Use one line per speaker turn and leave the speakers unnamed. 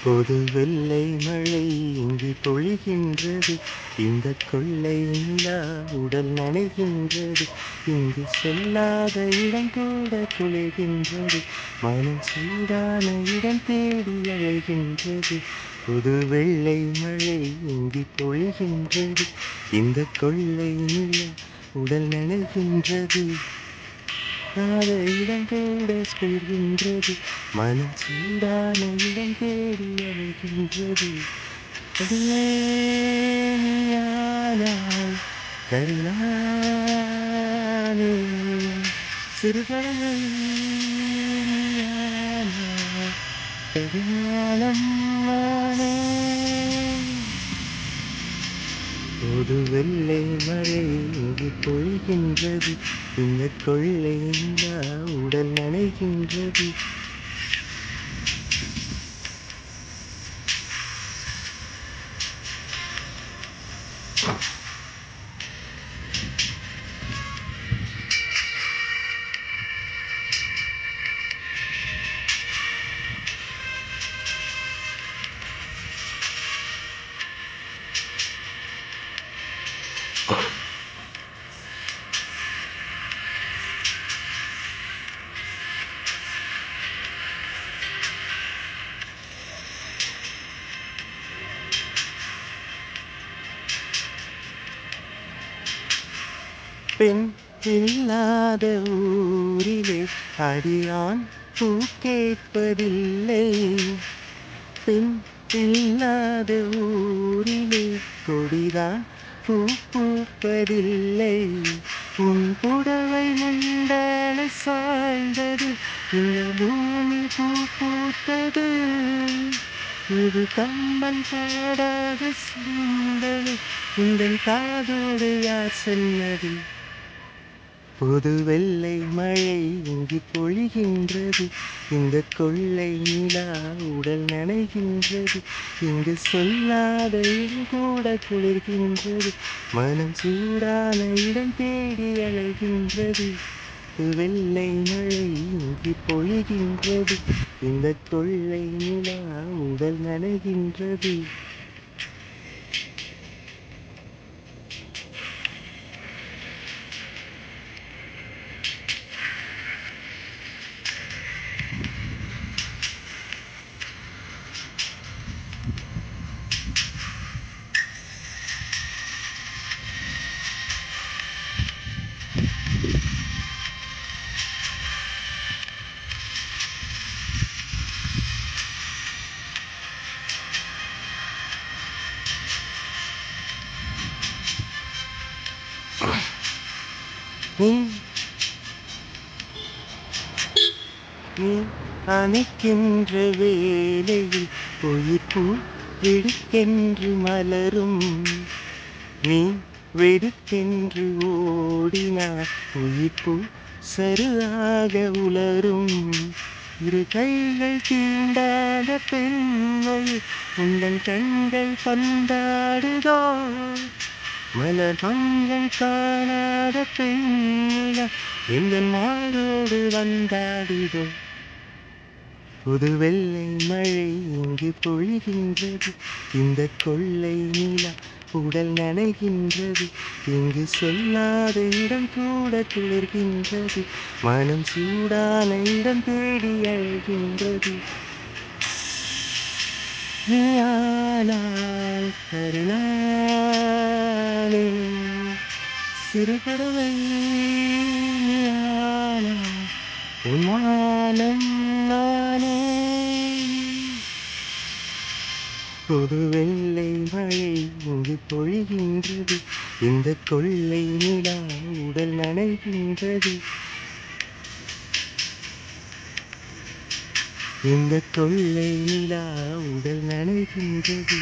பொது வெள்ளை மழை இங்கு பொழிகின்றது. இந்த கொள்ளை நிலா உடல் நனைகின்றது. இங்கு செல்லாத இடம் கூட குளிர்கின்றது. மனம் சூடான இடம் தேடி அழைகின்றது. பொது வெள்ளை மழை இங்கு பொழிகின்றது. இந்த கொள்ளை நிலா உடல் நனைகின்றது. இடம் கூட செல்கின்றது. மனம் சூடான இடம் தேடி அழைகின்றது. கருணானே சிறுகடலை கருணாலம் நானே. ஒரு வெள்ளை மழை இங்கு பொழிகின்றது. இந்த கொள்ளை நிலா உடல் நனைகின்றது. பெண் இல்லாத ஊரிலே அடியான் பூ கேட்பதில்லை. பெண் இல்லாத ஊரிலே கொடிதான் பூ பூப்பதில்லை. உன் புடவை மண்டல சாய்ந்தது. இந்த பூமி பூ பூத்தது. இது கம்பன் பாடாத சிந்தனை. இந்த காதோடு யார் சொன்னது? பொது வெள்ளை மழை இங்கு பொழிகின்றது. இந்த கொள்ளை நிலா உடல் நனைகின்றது. இங்கு சொல்லாத இடம் கூட குளிர்கின்றது. மனம் சூடான இடம் தேடி அழைகின்றது. வெள்ளை மழை இங்கு பொழிகின்றது. இந்த கொள்ளை நிலா உடல் நனைகின்றது. நீ அணைக்கின்ற வேளையில் உயிர்ப்பு வெடுக்கென்று மலரும். நீ வெடுக்கென்று ஓடினார் உயிர்ப்பு சருகாக உலரும். இரு கைகள் தீண்டாத பெண்மை உங்கள் கண்கள் கொண்டாடுதோ. மலர் கண்கள் காணாத பெண்ணிடம் இந்த நாளோடு வந்தாடுதோ. புது வெள்ளை மழை இங்கு பொழிகின்றது. இந்த கொள்ளை நிலா உடல் நனைகின்றது. இங்கு சொல்லாத இடம் கூட குளிர்கின்றது. மனம் சூடான இடம் தேடி அழைகின்றது. கருணாலே சிறுகடலை உன்மானம் நானே. பொது வெள்ளை மழை இங்கு பொழிகின்றது. இந்த கொள்ளை நிலா உடல் நனைகின்றது. இந்த கொள்ளை நிலா உடல் நனைகின்றது.